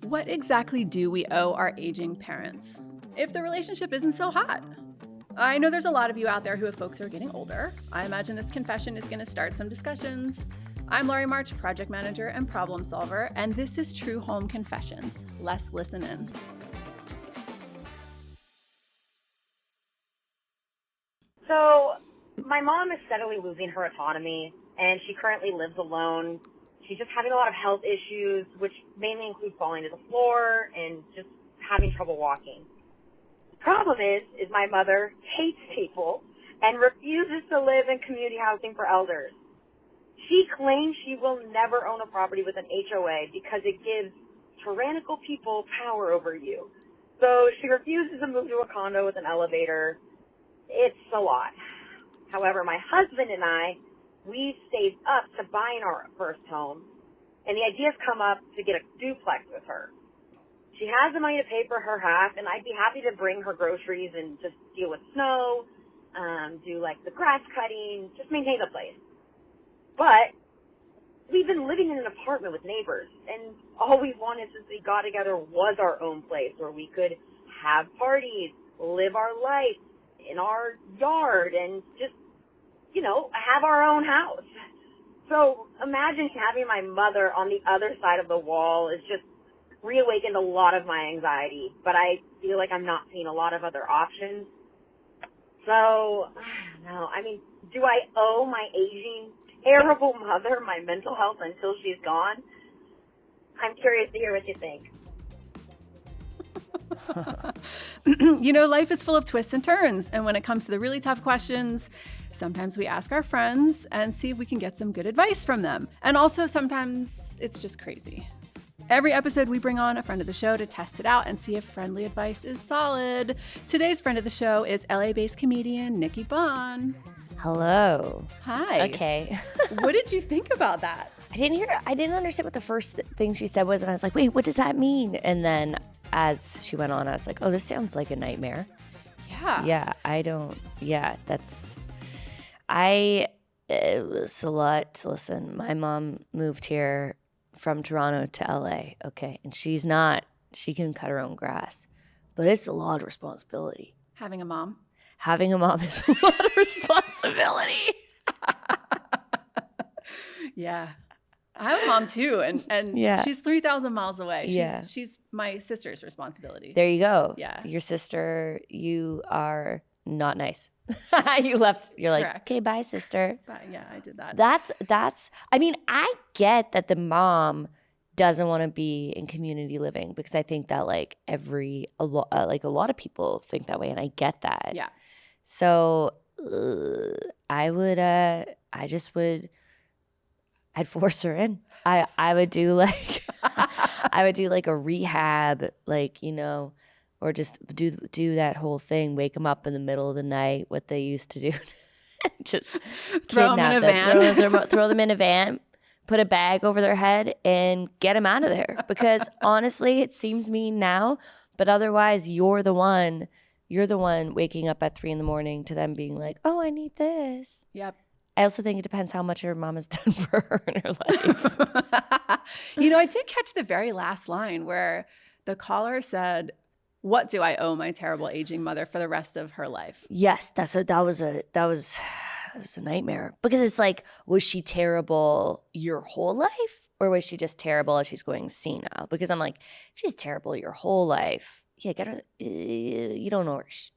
What exactly do we owe our aging parents if the relationship isn't so hot? I know there's a lot of you out there who have folks who are getting older. I imagine this confession is going to start some discussions. I'm Laurie March, project manager and problem solver, and this is True Home Confessions. Let's listen in. So, my mom is steadily losing her autonomy, and she currently lives alone. She's just having a lot of health issues, which mainly include falling to the floor and just having trouble walking. The problem is my mother hates people and refuses to live in community housing for elders. She claims she will never own a property with an HOA because it gives tyrannical people power over you. So she refuses to move to a condo with an elevator. It's a lot. However, my husband and I, we've saved up to buying our first home, and the idea's come up to get a duplex with her. She has the money to pay for her half, and I'd be happy to bring her groceries and just deal with snow, do like the grass cutting, just maintain the place. But we've been living in an apartment with neighbors, and all we wanted since we got together was our own place where we could have parties, live our life in our yard, and just, have our own house. So imagine having my mother on the other side of the wall is just reawakened a lot of my anxiety, but I feel like I'm not seeing a lot of other options. So, I don't know. I mean, do I owe my aging, terrible mother my mental health until she's gone? I'm curious to hear what you think. Life is full of twists and turns. And when it comes to the really tough questions, sometimes we ask our friends and see if we can get some good advice from them. And also sometimes it's just crazy. Every episode we bring on a friend of the show to test it out and see if friendly advice is solid. Today's friend of the show is LA-based comedian Nikki Bon. Hello. Hi. Okay. What did you think about that? I didn't understand what the first thing she said was, and I was like, wait, what does that mean? And then as she went on, I was like, oh, this sounds like a nightmare. Yeah. It was a lot to listen. My mom moved here from Toronto to LA, okay? And she can cut her own grass, but it's a lot of responsibility. Having a mom Is a lot of responsibility. Yeah. I have a mom too, and Yeah. she's 3,000 miles away. Yeah. She's my sister's responsibility. There you go. Yeah. Your sister, you are not nice. You're like, Correct. okay, bye, sister. But yeah, I did that. I get that the mom doesn't want to be in community living because I think that a lot of people think that way, and I get that. Yeah. So I'd force her in. I would do like a rehab, or just do that whole thing. Wake them up in the middle of the night, what they used to do. Just Throw them in a van. Throw them in a van, put a bag over their head, and get them out of there. Because honestly, it seems mean now, but otherwise, you're the one waking up at 3 a.m. to them being like, "Oh, I need this." Yep. I also think it depends how much her mom has done for her in her life. I did catch the very last line where the caller said, "What do I owe my terrible aging mother for the rest of her life?" Yes, that was a nightmare, because it's like, was she terrible your whole life, or was she just terrible as she's going senile? Because I'm like, if she's terrible your whole life, yeah, get her. You don't know her shit.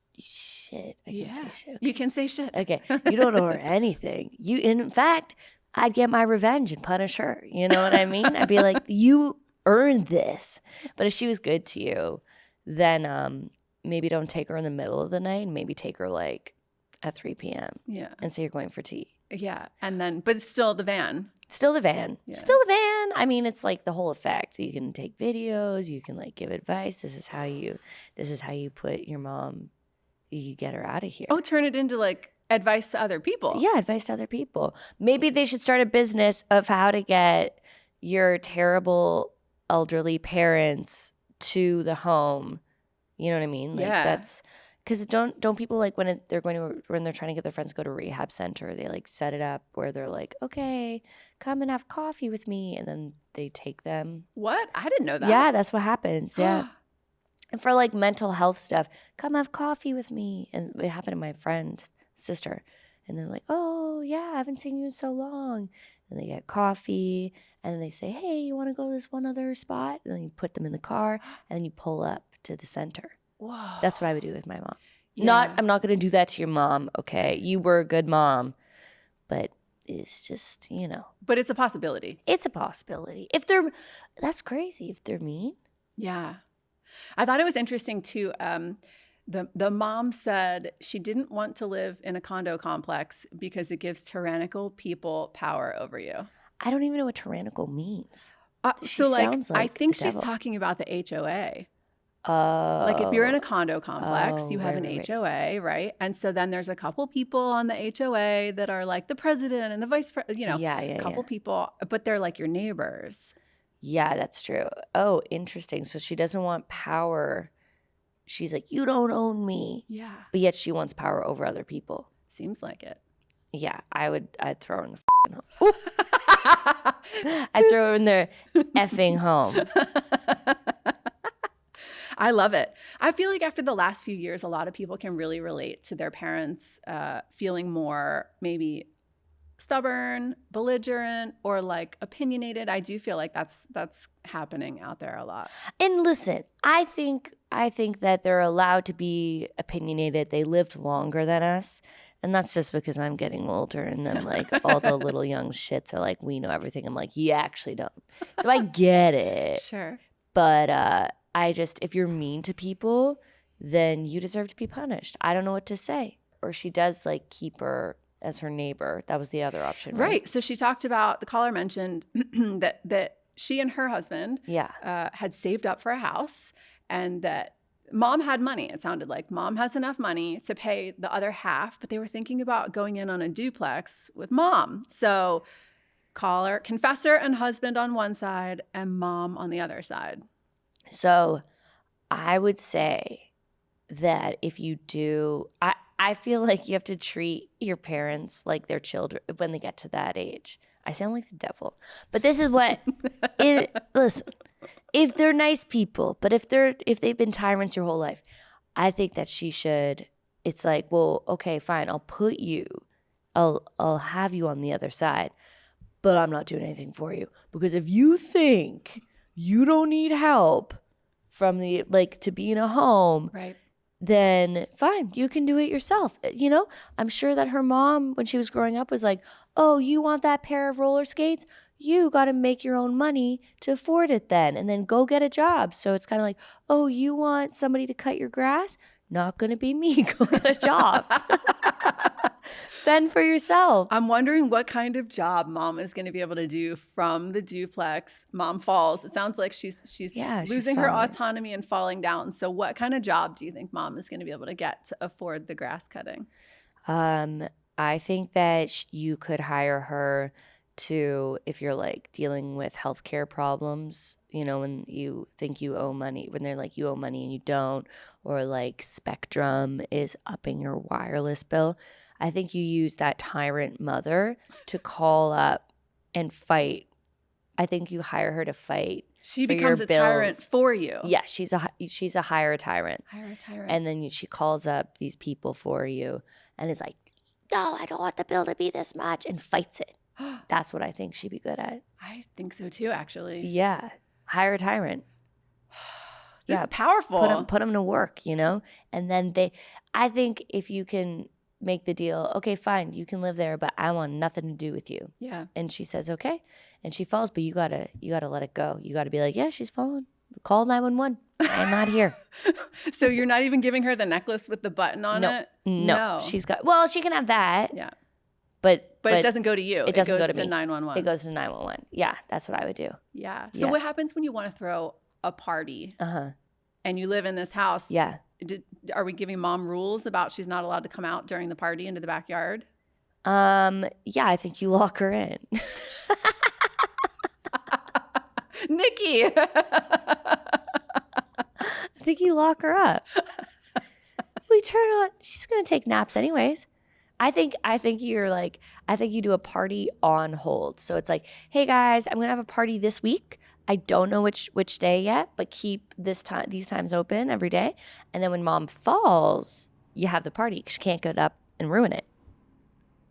I can say shit. You can say shit. Okay, you don't owe her anything. In fact, I'd get my revenge and punish her. You know what I mean? I'd be like, you earned this. But if she was good to you, then maybe don't take her in the middle of the night, and maybe take her at 3 p.m. Yeah. And say you're going for tea. Yeah. And then, but still the van. Still the van. Yeah. Still the van. I mean, it's like the whole effect. You can take videos. You can give advice. This is how you put your mom. You get her out of here. Oh, turn it into advice to other people. Yeah, advice to other people. Maybe they should start a business of how to get your terrible elderly parents to the home. You know what I mean? Yeah. That's Because don't people like when they're trying to get their friends to go to a rehab center, they like set it up where they're like, okay, come and have coffee with me, and then they take them. What? I didn't know that. Yeah, that's what happens. Yeah. And for like mental health stuff, come have coffee with me. And it happened to my friend's sister. And they're like, oh, yeah, I haven't seen you in so long. And they get coffee. And then they say, hey, you want to go to this one other spot? And then you put them in the car. And then you pull up to the center. Whoa. That's what I would do with my mom. Yeah. I'm not going to do that to your mom, okay? You were a good mom. But it's just, But it's a possibility. It's a possibility. That's crazy if they're mean. Yeah. I thought it was interesting too. The mom said she didn't want to live in a condo complex because it gives tyrannical people power over you. I don't even know what tyrannical means. Sounds like I think she's talking about the HOA. Like if you're in a condo complex, you have an HOA, right? And so then there's a couple people on the HOA that are like the president and the vice president, a couple people, but they're like your neighbors. Yeah, that's true. Oh, interesting. So she doesn't want power. She's like, you don't own me. Yeah. But yet she wants power over other people. Seems like it. Yeah, I'd throw her in the home. I'd throw her in their effing home. I love it. I feel like after the last few years, a lot of people can really relate to their parents feeling more maybe stubborn, belligerent, or like opinionated. I do feel like that's happening out there a lot. And listen, I think that they're allowed to be opinionated. They lived longer than us. And that's just because I'm getting older, and then like all the little young shits are like, we know everything. I'm like, you actually don't. So I get it. Sure. But if you're mean to people, then you deserve to be punished. I don't know what to say. Or she does like keep her as her neighbor. That was the other option, right? So she talked about, the caller mentioned that she and her husband had saved up for a house, and that mom had money. It sounded like mom has enough money to pay the other half, but they were thinking about going in on a duplex with mom. So confessor and husband on one side and mom on the other side. So I would say that if you do, I feel like you have to treat your parents like their children when they get to that age. I sound like the devil, but this is what listen, if they're nice people, but if they've been tyrants your whole life, I think that she should, it's like, well, okay, fine. I'll have you on the other side, but I'm not doing anything for you, because if you think you don't need help from to be in a home, right, then fine, you can do it yourself. I'm sure that her mom, when she was growing up, was like, oh, you want that pair of roller skates? You got to make your own money to afford it then, and then go get a job. So it's kind of like, oh, you want somebody to cut your grass? Not going to be me. Go get a job. Fend for yourself. I'm wondering what kind of job mom is going to be able to do from the duplex. Mom falls. It sounds like she's losing her autonomy and falling down. So what kind of job do you think mom is going to be able to get to afford the grass cutting? I think that you could hire her to, if you're like dealing with healthcare problems, when you think you owe money, when they're like, you owe money and you don't, or like Spectrum is upping your wireless bill. I think you use that tyrant mother to call up and fight. I think you hire her to fight. She becomes a tyrant for you. Yeah, she's a hire tyrant. Hire a tyrant. And then she calls up these people for you and is like, no, I don't want the bill to be this much, and fights it. That's what I think she'd be good at. I think so too, actually. Yeah, hire a tyrant. This is powerful. Put them to work, and then I think if you can make the deal, okay, fine, you can live there, but I want nothing to do with you. Yeah. And she says, okay. And she falls, but you gotta let it go. You gotta be like, yeah, she's fallen. Call 911. I'm not here. So you're not even giving her the necklace with the button on it? No. She can have that. Yeah. But it doesn't go to you. It doesn't go to me. 911. It goes to 911. Yeah, that's what I would do. Yeah. So what happens when you want to throw a party and you live in this house? Yeah. Are we giving mom rules about she's not allowed to come out during the party into the backyard? Yeah, I think you lock her in. Nikki! I think you lock her up. Well, we turn on. She's gonna take naps anyways. I think you do a party on hold. So it's like, hey guys, I'm gonna have a party this week. I don't know which day yet, but keep these times open every day. And then when mom falls, you have the party. She can't get up and ruin it.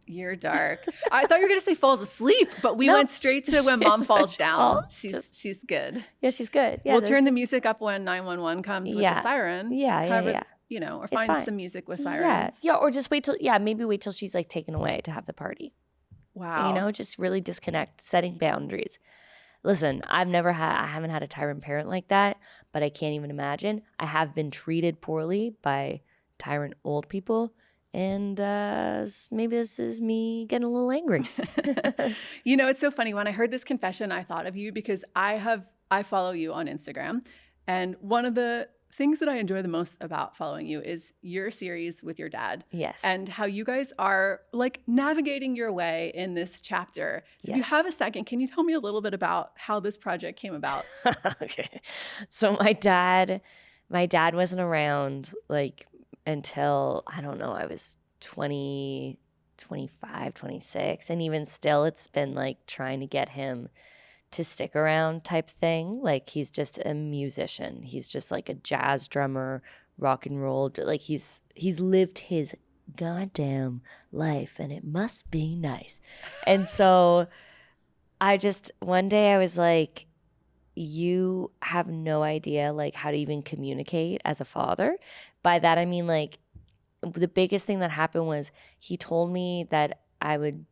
You're dark. I thought you were gonna say falls asleep, but we No. went straight to when mom falls down. falls. She's good. Yeah, she's good. Yeah, We'll turn the music up when 911 comes with the siren. Yeah. You know, or It's find fine. some music with sirens. Yeah, or just maybe wait till she's like taken away to have the party. Wow. You know, just really disconnect, setting boundaries. Listen, I haven't had a tyrant parent like that, but I can't even imagine. I have been treated poorly by tyrant old people, and maybe this is me getting a little angry. You know, it's so funny. When I heard this confession, I thought of you because I follow you on Instagram, and one of the things that I enjoy the most about following you is your series with your dad. Yes. And how you guys are like navigating your way in this chapter. So if you Yes. have a second, can you tell me a little bit about how this project came about? Okay. So my dad wasn't around like until, I don't know, I was 20, 25, 26. And even still, it's been like trying to get him to stick around type thing. Like he's just a musician. He's just like a jazz drummer, rock and roll. Like he's lived his goddamn life, and it must be nice. And so one day I was like, you have no idea like how to even communicate as a father. By that I mean like the biggest thing that happened was he told me that I'm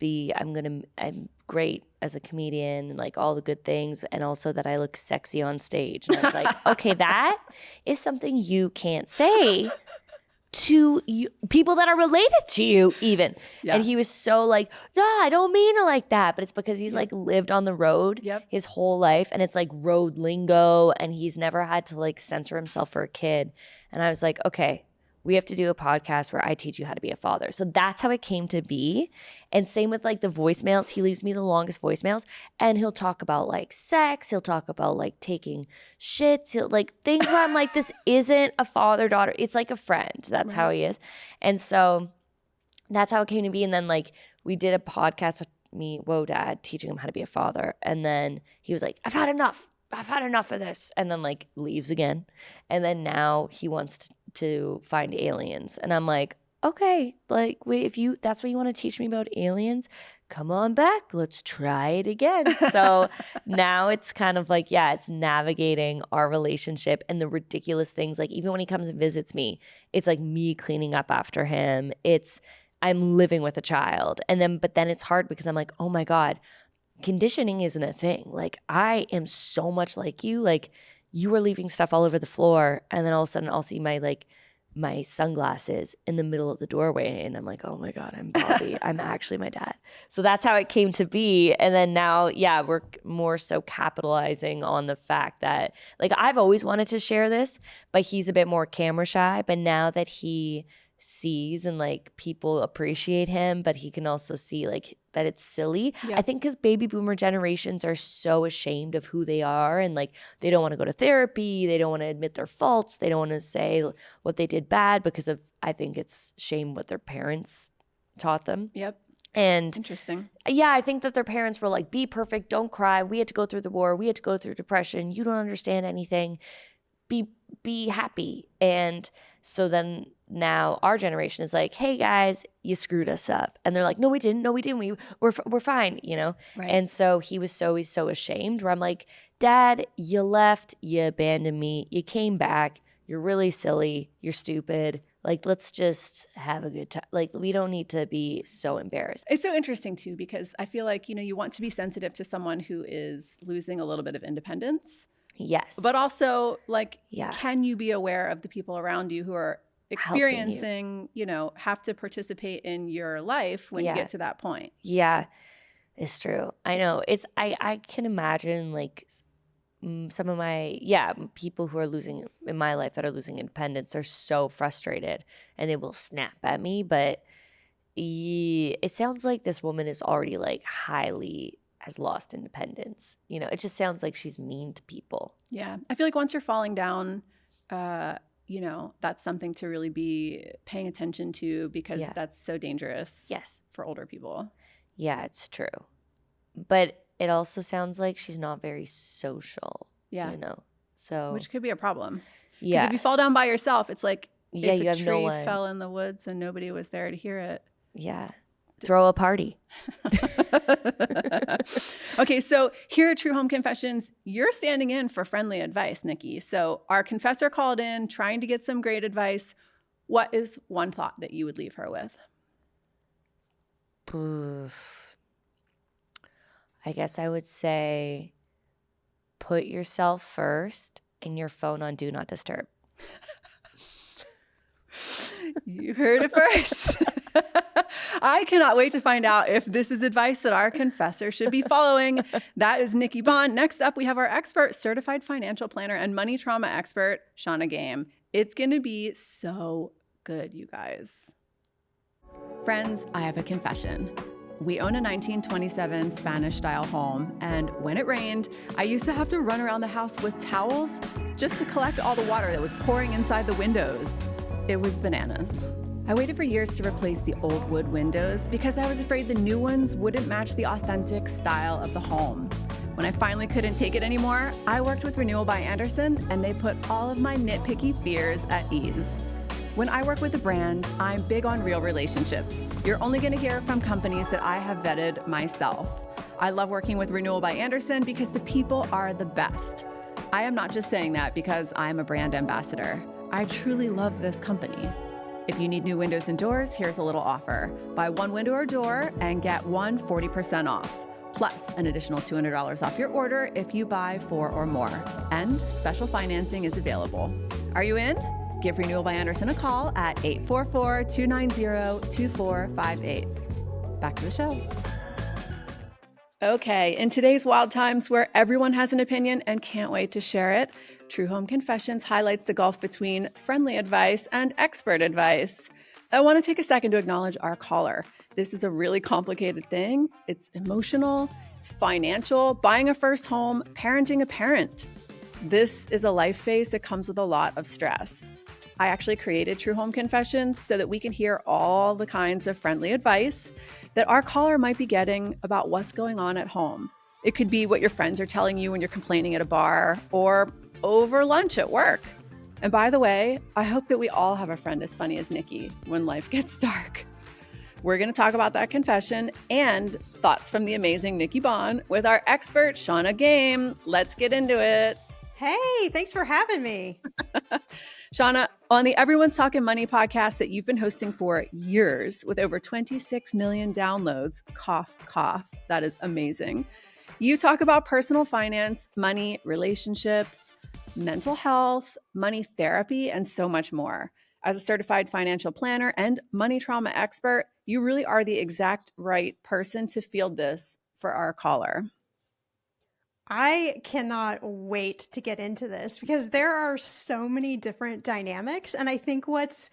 great as a comedian and like all the good things, and also that I look sexy on stage. And I was like, okay, that is something you can't say to people that are related to you even. Yeah. And he was so like, no, I don't mean it like that. But it's because he's like lived on the road his whole life, and it's like road lingo, and he's never had to like censor himself for a kid. And I was like, okay, we have to do a podcast where I teach you how to be a father. So that's how it came to be. And same with like the voicemails. He leaves me the longest voicemails, and he'll talk about like sex. He'll talk about like taking shits. He'll like things where I'm like, this isn't a father-daughter. It's like a friend. That's how he is. And so that's how it came to be. And then like we did a podcast with me, Dad, teaching him how to be a father. And then he was like, I've had enough of this. And then like leaves again. And then now he wants to find aliens. And I'm like, okay, like wait, if that's what you want to teach me about aliens, come on back. Let's try it again. So now it's kind of like, it's navigating our relationship and the ridiculous things. Like even when he comes and visits me, it's like me cleaning up after him. I'm living with a child. But then it's hard because I'm like, oh my God, conditioning isn't a thing. Like I am so much like you. Like you were leaving stuff all over the floor, and then all of a sudden I'll see my sunglasses in the middle of the doorway, and I'm like, oh my God, I'm Bobby. I'm actually my dad. So that's how it came to be. And then now, we're more so capitalizing on the fact that like I've always wanted to share this, but he's a bit more camera shy. But now that he sees and like people appreciate him, but he can also see like that it's silly. I think because baby boomer generations are so ashamed of who they are, and like they don't want to go to therapy, they don't want to admit their faults, they don't want to say what they did bad because of, I think it's shame what their parents taught them. And interesting. I think that their parents were like, be perfect, don't cry, we had to go through the war, we had to go through depression, you don't understand anything, be happy. And so then now our generation is like, hey guys, you screwed us up. And they're like, no, we didn't. We're fine, you know? Right. And so he's so ashamed, where I'm like, Dad, you left, you abandoned me, you came back, you're really silly, you're stupid. Like, let's just have a good time. Like, we don't need to be so embarrassed. It's so interesting too, because I feel like, you want to be sensitive to someone who is losing a little bit of independence. Yes. But also, like, can you be aware of the people around you who are experiencing, have to participate in your life when you get to that point? Yeah, it's true. I know. I can imagine, like, some of my, people who are losing, in my life that are losing independence, are so frustrated and they will snap at me. But it sounds like this woman is already, like, has lost independence. It just sounds like she's mean to people. Yeah. I feel like once you're falling down, that's something to really be paying attention to because Yeah. that's so dangerous Yes. for older people. Yeah, it's true. But it also sounds like she's not very social, Yeah. So Which could be a problem. Because yeah. if you fall down by yourself, it's like Yeah, if you a have no tree one. fell in the woods and nobody was there to hear it. Yeah. Throw a party. Okay, so here at True Home Confessions, you're standing in for friendly advice, Nikki. So our confessor called in trying to get some great advice. What is one thought that you would leave her with? Oof. I guess I would say put yourself first and your phone on Do Not Disturb. You heard it first. I cannot wait to find out if this is advice that our confessor should be following. That is Nikki Bon. Next up, we have our expert, certified financial planner and money trauma expert, Shauna Game. It's going to be so good, you guys. Friends, I have a confession. We own a 1927 Spanish-style home, and when it rained, I used to have to run around the house with towels just to collect all the water that was pouring inside the windows. It was bananas. I waited for years to replace the old wood windows because I was afraid the new ones wouldn't match the authentic style of the home. When I finally couldn't take it anymore, I worked with Renewal by Andersen, and they put all of my nitpicky fears at ease. When I work with a brand, I'm big on real relationships. You're only going to hear from companies that I have vetted myself. I love working with Renewal by Andersen because the people are the best. I am not just saying that because I'm a brand ambassador. I truly love this company. If you need new windows and doors, here's a little offer. Buy one window or door and get one 40% off. Plus an additional $200 off your order if you buy 4 or more. And special financing is available. Are you in? Give Renewal by Andersen a call at 844-290-2458. Back to the show. Okay, in today's wild times where everyone has an opinion and can't wait to share it, True Home Confessions highlights the gulf between friendly advice and expert advice. I want to take a second to acknowledge our caller. This is a really complicated thing. It's emotional, it's financial, buying a first home, parenting a parent. This is a life phase that comes with a lot of stress. I actually created True Home Confessions so that we can hear all the kinds of friendly advice that our caller might be getting about what's going on at home. It could be what your friends are telling you when you're complaining at a bar or over lunch at work. And by the way, I hope that we all have a friend as funny as Nikki when life gets dark. We're going to talk about that confession and thoughts from the amazing Nikki Bon with our expert, Shauna Game. Let's get into it. Hey, thanks for having me. Shauna, on the Everyone's Talking Money podcast that you've been hosting for years with over 26 million downloads, cough, cough, that is amazing. You talk about personal finance, money, relationships, mental health, money therapy, and so much more. As a certified financial planner and money trauma expert, you really are the exact right person to field this for our caller. I cannot wait to get into this because there are so many different dynamics. And I think what's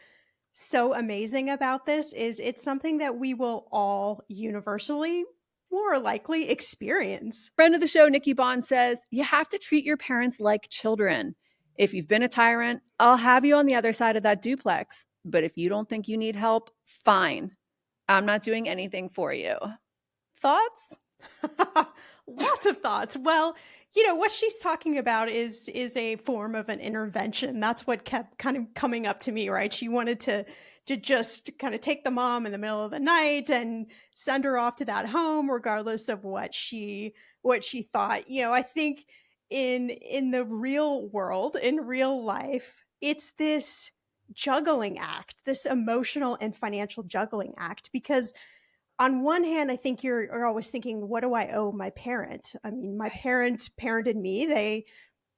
so amazing about this is it's something that we will all universally more likely experience. Friend of the show, Nikki Bon says, you have to treat your parents like children. If you've been a tyrant, I'll have you on the other side of that duplex. But if you don't think you need help, fine. I'm not doing anything for you. Thoughts? Lots of thoughts. Well, what she's talking about is a form of an intervention. That's what kept kind of coming up to me, right? She wanted to just kind of take the mom in the middle of the night and send her off to that home, regardless of what she thought. I think in the real world, in real life, it's this juggling act, this emotional and financial juggling act, because on one hand, I think you're always thinking, what do I owe my parent? I mean, my parents parented me. They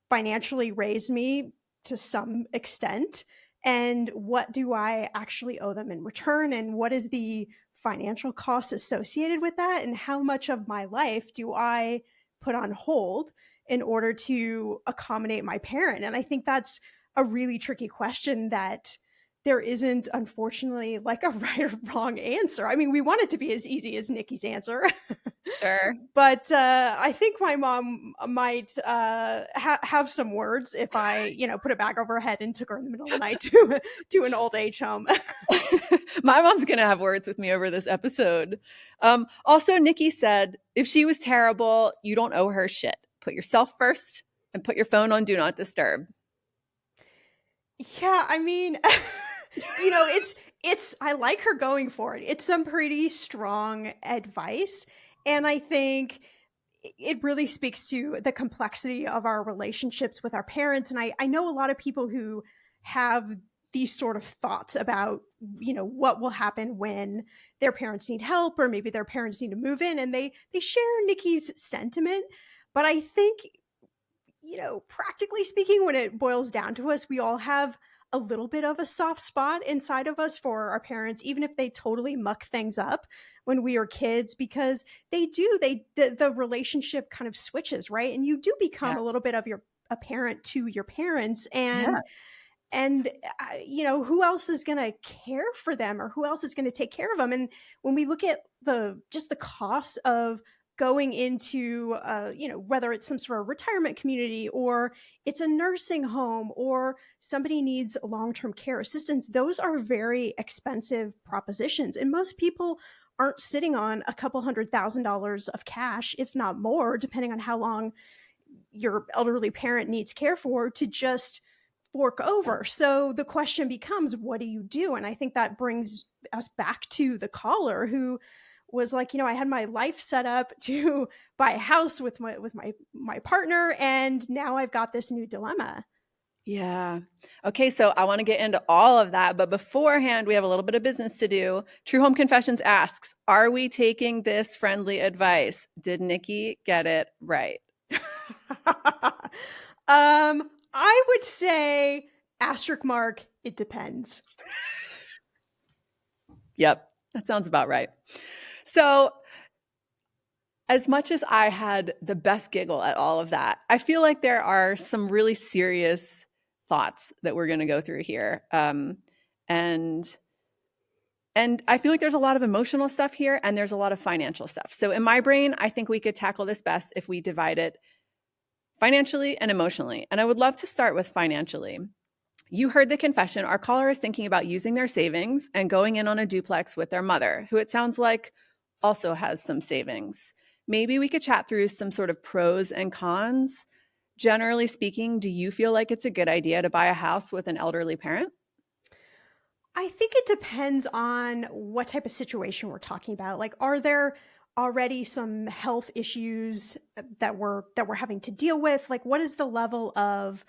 financially raised me to some extent. And what do I actually owe them in return? And what is the financial cost associated with that? And how much of my life do I put on hold in order to accommodate my parent? And I think that's a really tricky question that there isn't, unfortunately, like a right or wrong answer. I mean, we want it to be as easy as Nikki's answer. Sure. But I think my mom might have some words if I, put a bag over her head and took her in the middle of the night to an old age home. My mom's going to have words with me over this episode. Also, Nikki said, if she was terrible, you don't owe her shit. Put yourself first and put your phone on Do Not Disturb. Yeah, I mean, I like her going for it. It's some pretty strong advice. And I think it really speaks to the complexity of our relationships with our parents. And I know a lot of people who have these sort of thoughts about, what will happen when their parents need help, or maybe their parents need to move in, and they share Nikki's sentiment. But I think, practically speaking, when it boils down to us, we all have a little bit of a soft spot inside of us for our parents, even if they totally muck things up when we were kids, because the relationship kind of switches, right? And you do become a little bit of a parent to your parents, and who else is going to care for them, or who else is going to take care of them? And when we look at the costs of going into, whether it's some sort of retirement community, or it's a nursing home, or somebody needs long-term care assistance, those are very expensive propositions. And most people aren't sitting on a couple $100,000 of cash, if not more, depending on how long your elderly parent needs care for, to just fork over. So the question becomes, what do you do? And I think that brings us back to the caller who was like, I had my life set up to buy a house with my partner, and now I've got this new dilemma. Yeah. Okay, so I want to get into all of that, but beforehand, we have a little bit of business to do. True Home Confessions asks, are we taking this friendly advice? Did Nikki get it right? I would say asterisk mark, it depends. Yep, that sounds about right. So as much as I had the best giggle at all of that, I feel like there are some really serious thoughts that we're going to go through here. And I feel like there's a lot of emotional stuff here, and there's a lot of financial stuff. So in my brain, I think we could tackle this best if we divide it financially and emotionally. And I would love to start with financially. You heard the confession. Our caller is thinking about using their savings and going in on a duplex with their mother, who it sounds like also has some savings. Maybe we could chat through some sort of pros and cons. Generally speaking, do you feel like it's a good idea to buy a house with an elderly parent? I think it depends on what type of situation we're talking about. Like, are there already some health issues that we're having to deal with? Like, what is the level of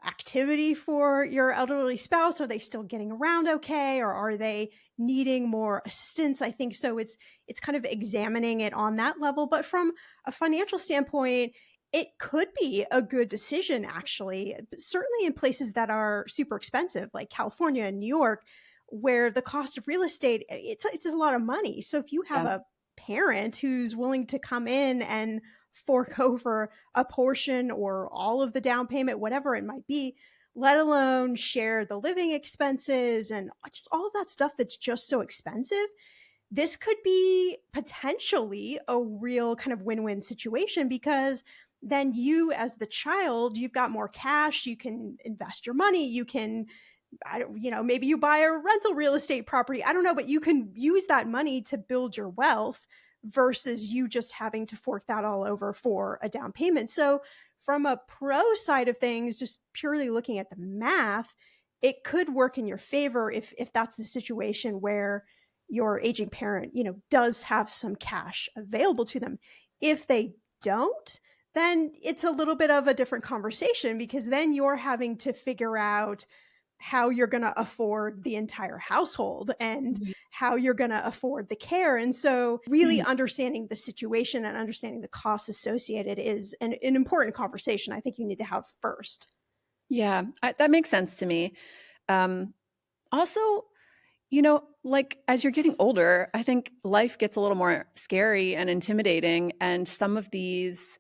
activity for your elderly spouse? Are they still getting around okay, or are they needing more assistance? I think so. It's kind of examining it on that level. But from a financial standpoint, it could be a good decision, actually, certainly in places that are super expensive, like California and New York, where the cost of real estate, it's a lot of money. So if you have a parent who's willing to come in and fork over a portion or all of the down payment, whatever it might be, let alone share the living expenses and just all of that stuff that's just so expensive, this could be potentially a real kind of win-win situation, because then you, as the child, you've got more cash, you can invest your money, you can, maybe you buy a rental real estate property, I don't know, but you can use that money to build your wealth versus you just having to fork that all over for a down payment. So from a pro side of things, just purely looking at the math, it could work in your favor if that's the situation where your aging parent, does have some cash available to them. If they don't, then it's a little bit of a different conversation, because then you're having to figure out how you're going to afford the entire household and how you're going to afford the care. And so really understanding the situation and understanding the costs associated is an important conversation I think you need to have first. Yeah, that makes sense to me. Also, like as you're getting older, I think life gets a little more scary and intimidating. And some of these,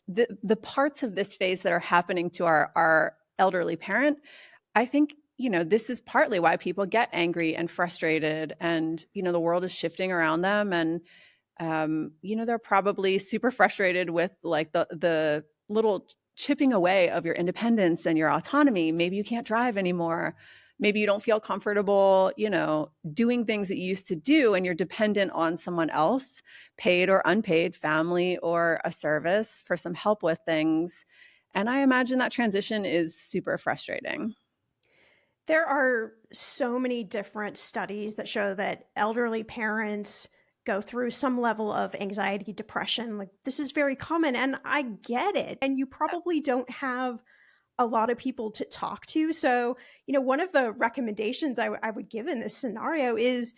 the parts of this phase that are happening to our elderly parent, I think, this is partly why people get angry and frustrated, and, the world is shifting around them. And they're probably super frustrated with like the little chipping away of your independence and your autonomy. Maybe you can't drive anymore. Maybe you don't feel comfortable, doing things that you used to do, and you're dependent on someone else, paid or unpaid, family or a service, for some help with things. And I imagine that transition is super frustrating. There are so many different studies that show that elderly parents go through some level of anxiety, depression. Like, this is very common, and I get it. And you probably don't have a lot of people to talk to. So, one of the recommendations I would give in this scenario is,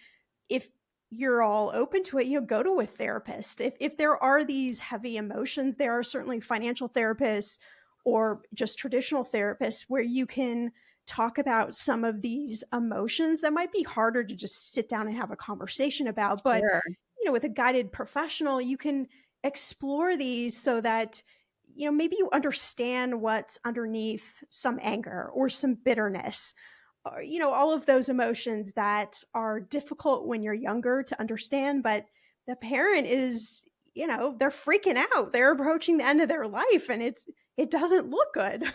if you're all open to it, go to a therapist. If there are these heavy emotions, there are certainly financial therapists or just traditional therapists where you can talk about some of these emotions that might be harder to just sit down and have a conversation about. But, Sure. with a guided professional, you can explore these so that, maybe you understand what's underneath some anger or some bitterness, or, all of those emotions that are difficult when you're younger to understand. But the parent is, they're freaking out. They're approaching the end of their life, and it doesn't look good.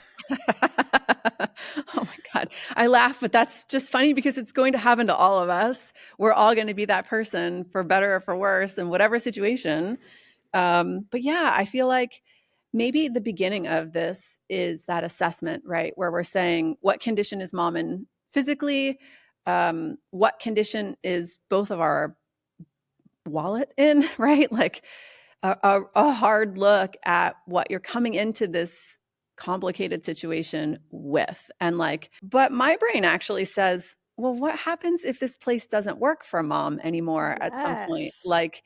Oh my God. I laugh, but that's just funny because it's going to happen to all of us. We're all going to be that person, for better or for worse, in whatever situation. But yeah, I feel like maybe the beginning of this is that assessment, right? Where we're saying, what condition is mom in physically? What condition is both of our wallet in, right? Like a hard look at what you're coming into this complicated situation with. And like, but my brain actually says, well, what happens if this place doesn't work for mom anymore at some point? Yes. Like,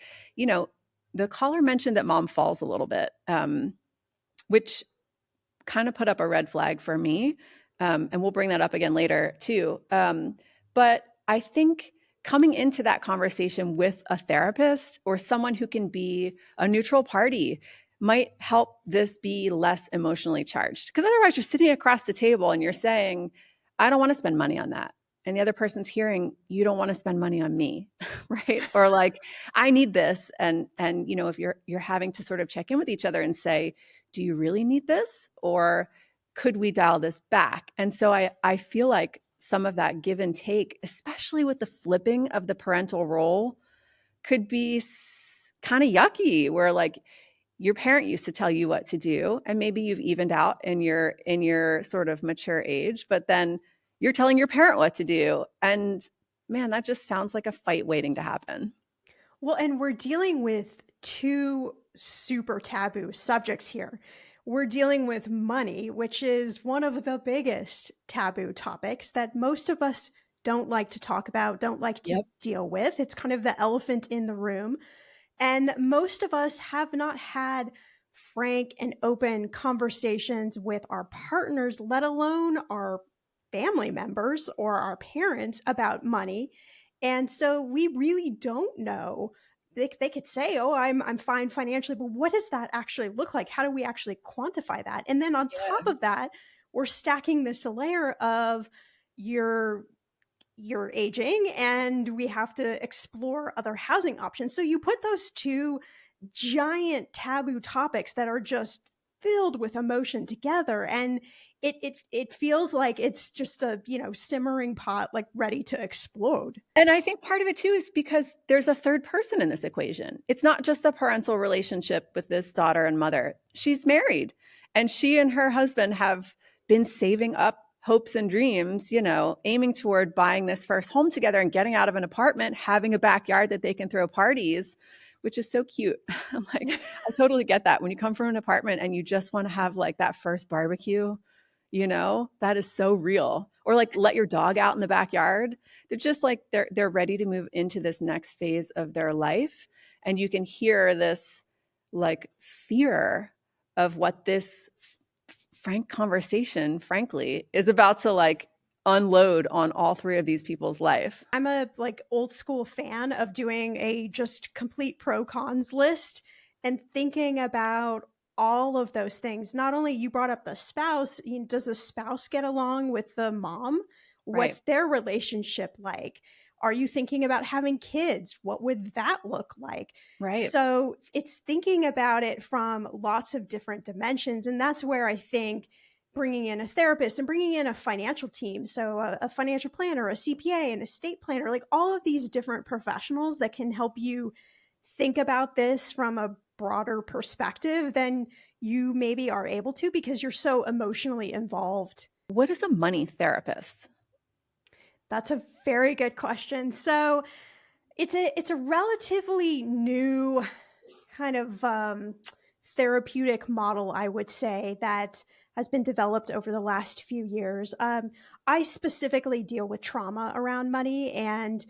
the caller mentioned that mom falls a little bit, which kind of put up a red flag for me. And we'll bring that up again later too. But I think coming into that conversation with a therapist or someone who can be a neutral party might help this be less emotionally charged. Because otherwise you're sitting across the table and you're saying, I don't want to spend money on that. And the other person's hearing, you don't want to spend money on me, right? Or like, I need this. And if you're having to sort of check in with each other and say, do you really need this? Or could we dial this back? And so I feel like some of that give and take, especially with the flipping of the parental role, could be kind of yucky, where like your parent used to tell you what to do, and maybe you've evened out in your sort of mature age, but then you're telling your parent what to do. And man, that just sounds like a fight waiting to happen. Well, and we're dealing with two super taboo subjects here. We're dealing with money, which is one of the biggest taboo topics that most of us don't like to talk about, don't like to Yep. deal with. It's kind of the elephant in the room. And most of us have not had frank and open conversations with our partners, let alone our family members or our parents, about money. And so we really don't know. They could say, oh, I'm fine financially, but what does that actually look like? How do we actually quantify that? And then on top of that, we're stacking this layer of your aging, and we have to explore other housing options. So you put those two giant taboo topics that are just filled with emotion together, and it feels like it's just a simmering pot, like ready to explode. And I think part of it too is because there's a third person in this equation. It's not just a parental relationship with this daughter and mother. She's married, and she and her husband have been saving up hopes and dreams, aiming toward buying this first home together and getting out of an apartment, having a backyard that they can throw parties, which is so cute. I'm like, I totally get that. When you come from an apartment and you just want to have like that first barbecue, that is so real. Or like let your dog out in the backyard. They're just like, they're ready to move into this next phase of their life. And you can hear this like fear of what this frank conversation, frankly, is about to like unload on all three of these people's life. I'm a like old school fan of doing a just complete pro cons list and thinking about all of those things. Not only, you brought up the spouse, does the spouse get along with the mom? What's Right. their relationship like? Are you thinking about having kids? What would that look like? Right. So it's thinking about it from lots of different dimensions. And that's where I think bringing in a therapist and bringing in a financial team, so a financial planner, a CPA, an estate planner, like all of these different professionals that can help you think about this from a broader perspective than you maybe are able to because you're so emotionally involved. What is a money therapist? That's a very good question. So it's a relatively new kind of therapeutic model, I would say, that has been developed over the last few years. I specifically deal with trauma around money, and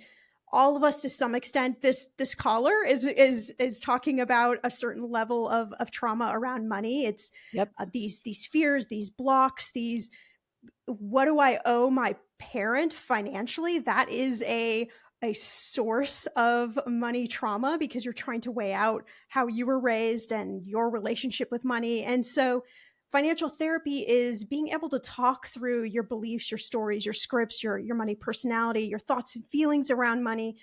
all of us, to some extent, this caller is talking about a certain level of trauma around money. It's Yep. these fears, these blocks, these what do I owe my parent financially? That is a source of money trauma because you're trying to weigh out how you were raised and your relationship with money. And so financial therapy is being able to talk through your beliefs, your stories, your scripts, your money personality, your thoughts and feelings around money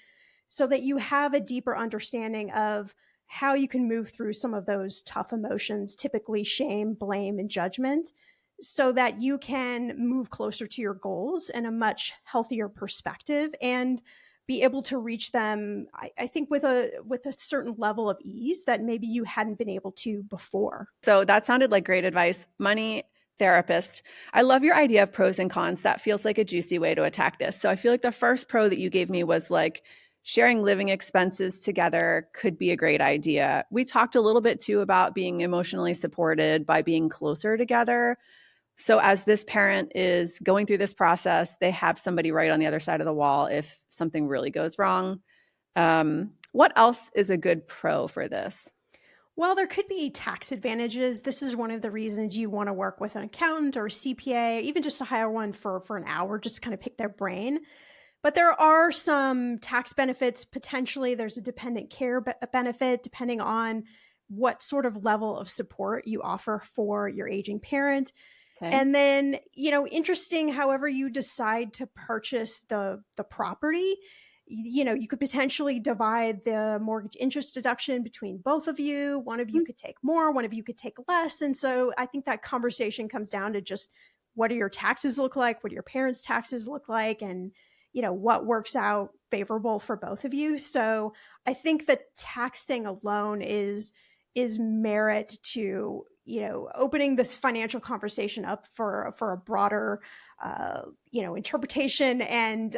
so that you have a deeper understanding of how you can move through some of those tough emotions, typically shame, blame, and judgment, so that you can move closer to your goals in a much healthier perspective and be able to reach them, I think, with a certain level of ease that maybe you hadn't been able to before. So that sounded like great advice. Money therapist. I love your idea of pros and cons. That feels like a juicy way to attack this. So I feel like the first pro that you gave me was like sharing living expenses together could be a great idea. We talked a little bit too about being emotionally supported by being closer together. So as this parent is going through this process, they have somebody right on the other side of the wall if something really goes wrong. What else is a good pro for this? Well, there could be tax advantages. This is one of the reasons you want to work with an accountant or a CPA, even just to hire one for an hour, just to kind of pick their brain. But there are some tax benefits. Potentially, there's a dependent care benefit depending on what sort of level of support you offer for your aging parent. Okay. And then, interesting, however you decide to purchase the property, you could potentially divide the mortgage interest deduction between both of you. One of you could take more, one of you could take less. And so I think that conversation comes down to just what do your taxes look like? What do your parents' taxes look like? And, what works out favorable for both of you. So I think the tax thing alone is merit to, opening this financial conversation up for a broader, interpretation and,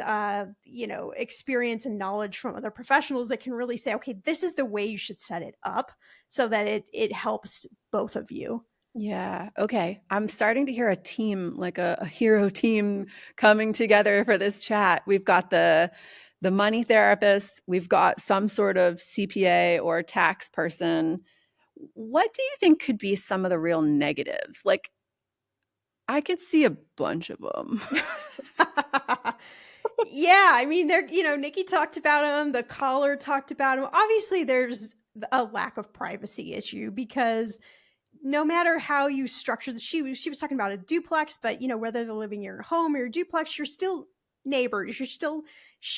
experience and knowledge from other professionals that can really say, okay, this is the way you should set it up so that it helps both of you. Yeah. Okay. I'm starting to hear a team, like a hero team coming together for this chat. We've got the money therapist, we've got some sort of CPA or tax person. What do you think could be some of the real negatives? Like, I could see a bunch of them. Yeah, I mean, Nikki talked about him, the caller talked about him. Obviously, there's a lack of privacy issue because no matter how you structure she was talking about a duplex, but whether they're living in your home or your duplex, you're still neighbors. You're still With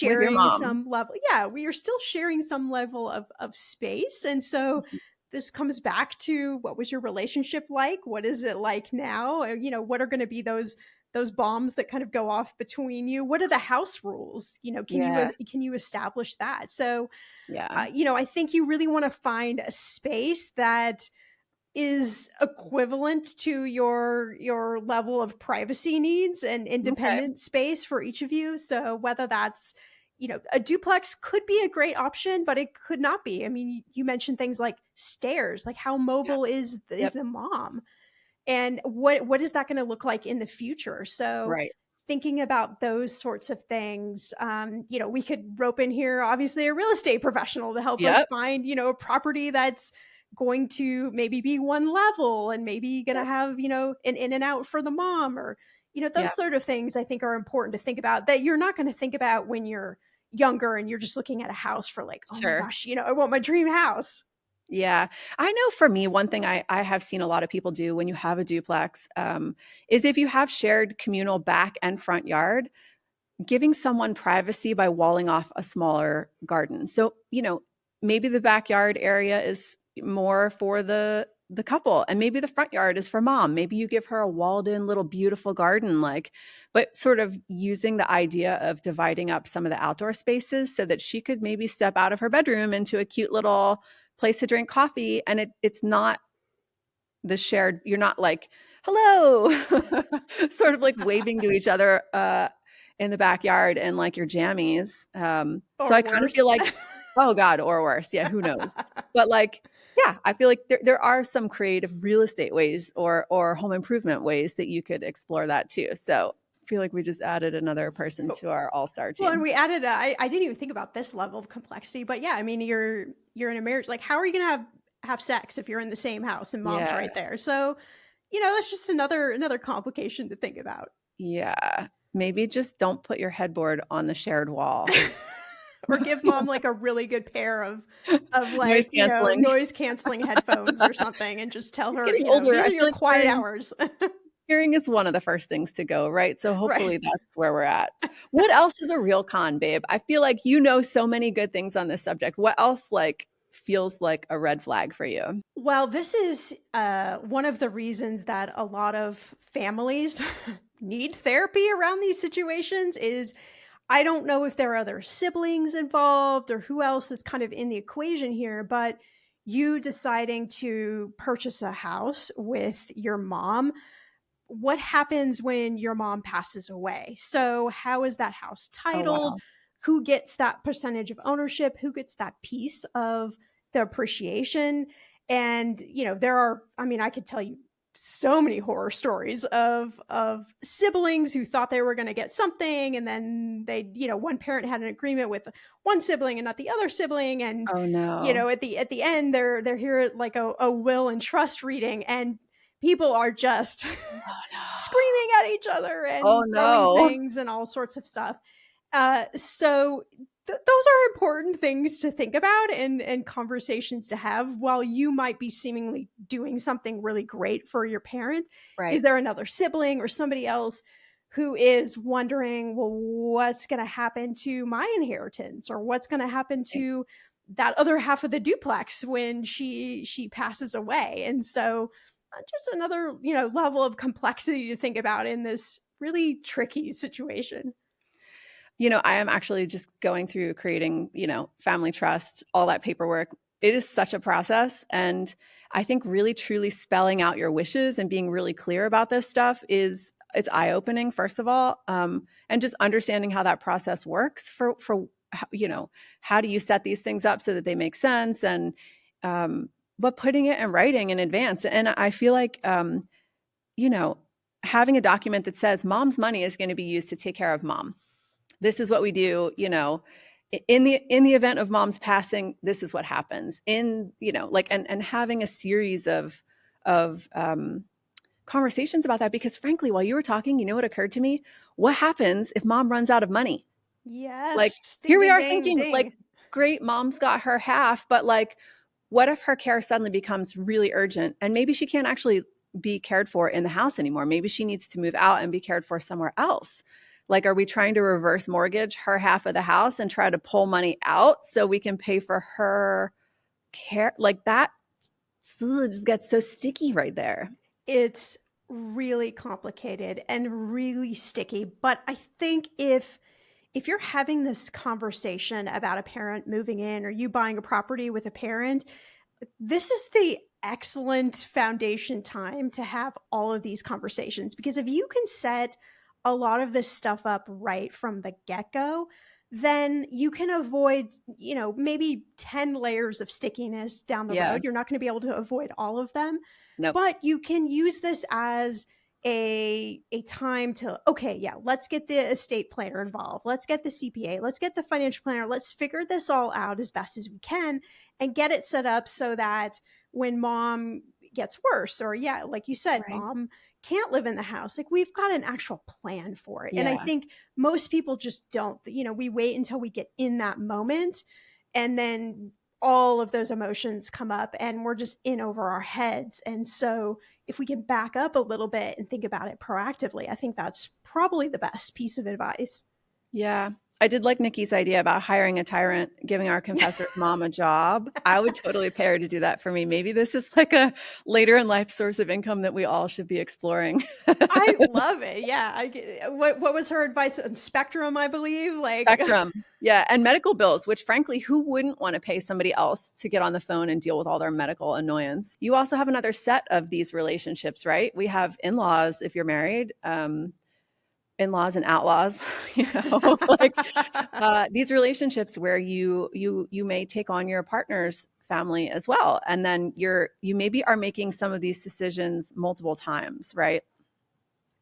your sharing mom. some level. Yeah, we are still sharing some level of space. And so this comes back to what was your relationship like? What is it like now? What are going to be those bombs that kind of go off between you? What are the house rules? Can you establish that? So, Yeah. I think you really want to find a space that is equivalent to your level of privacy needs and independent space for each of you. So whether that's, a duplex could be a great option, but it could not be. I mean, you mentioned things like stairs, like how mobile is the mom? And what is that going to look like in the future? So Right. thinking about those sorts of things, we could rope in here, obviously, a real estate professional to help us find, a property that's going to maybe be one level and maybe going to have, an in and out for the mom or, those sort of things I think are important to think about that you're not going to think about when you're younger and you're just looking at a house for like, oh my gosh, I want my dream house. Yeah. I know for me, one thing I have seen a lot of people do when you have a duplex is if you have shared communal back and front yard, giving someone privacy by walling off a smaller garden. So, maybe the backyard area is more for the couple, and maybe the front yard is for mom. Maybe you give her a walled in little beautiful garden, but sort of using the idea of dividing up some of the outdoor spaces so that she could maybe step out of her bedroom into a cute little place to drink coffee. And it's not the shared, you're not like, hello, sort of like waving to each other in the backyard and like your jammies. So I kind of feel like, oh God, or worse. Yeah, who knows? But yeah, I feel like there are some creative real estate ways or home improvement ways that you could explore that too. So I feel like we just added another person to our all-star team. Well, and we added, I didn't even think about this level of complexity, but yeah, I mean, you're in a marriage, like how are you going to have sex if you're in the same house and mom's right there? So, that's just another complication to think about. Yeah. Maybe just don't put your headboard on the shared wall. Or give mom like a really good pair of like noise canceling headphones or something, and just tell her, these are your quiet hours. Hearing is one of the first things to go, right? So hopefully that's where we're at. What else is a real con, babe? I feel like so many good things on this subject. What else feels like a red flag for you? Well, this is one of the reasons that a lot of families need therapy around these situations is I don't know if there are other siblings involved or who else is kind of in the equation here, but you deciding to purchase a house with your mom, what happens when your mom passes away? So how is that house titled? Oh, wow. Who gets that percentage of ownership? Who gets that piece of the appreciation? And, there are, I could tell you so many horror stories of siblings who thought they were going to get something, and then they, one parent had an agreement with one sibling and not the other sibling, and oh no, at the end they're here at like a will and trust reading, and people are just screaming at each other and throwing things and all sorts of stuff. So those are important things to think about and conversations to have while you might be seemingly doing something really great for your parent. Right. Is there another sibling or somebody else who is wondering, well, what's going to happen to my inheritance, or what's going to happen to that other half of the duplex when she passes away? And so just another, level of complexity to think about in this really tricky situation. I am actually just going through creating, family trust, all that paperwork. It is such a process. And I think really truly spelling out your wishes and being really clear about this stuff it's eye-opening, first of all. And just understanding how that process works for, how do you set these things up so that they make sense? And, but putting it in writing in advance. And I feel like, having a document that says mom's money is going to be used to take care of mom. This is what we do, in the event of mom's passing, this is what happens and having a series of conversations about that, because frankly, while you were talking, what occurred to me? What happens if mom runs out of money? Yes. Here we are thinking great, mom's got her half, but what if her care suddenly becomes really urgent and maybe she can't actually be cared for in the house anymore? Maybe she needs to move out and be cared for somewhere else. Are we trying to reverse mortgage her half of the house and try to pull money out so we can pay for her care? That just gets so sticky right there. It's really complicated and really sticky. But I think if you're having this conversation about a parent moving in or you buying a property with a parent, this is the excellent foundation time to have all of these conversations. Because if you can set a lot of this stuff up right from the get-go, then you can avoid, maybe 10 layers of stickiness down the road. You're not going to be able to avoid all of them. Nope. But you can use this as a time to, let's get the estate planner involved. Let's get the CPA. Let's get the financial planner. Let's figure this all out as best as we can and get it set up so that when mom gets worse, or like you said, mom can't live in the house, we've got an actual plan for it. And I think most people just don't, we wait until we get in that moment, and then all of those emotions come up and we're just in over our heads. And so if we can back up a little bit and think about it proactively, I think that's probably the best piece of advice. Yeah. I did like Nikki's idea about hiring a tyrant, giving our confessor's mom a job. I would totally pay her to do that for me. Maybe this is like a later in life source of income that we all should be exploring. I love it. Yeah. What was her advice on Spectrum, I believe? Like, Spectrum. Yeah. And medical bills, which frankly, who wouldn't want to pay somebody else to get on the phone and deal with all their medical annoyance? You also have another set of these relationships, right? We have in-laws if you're married. In-laws and outlaws, like these relationships where you may take on your partner's family as well, and then you maybe are making some of these decisions multiple times, right?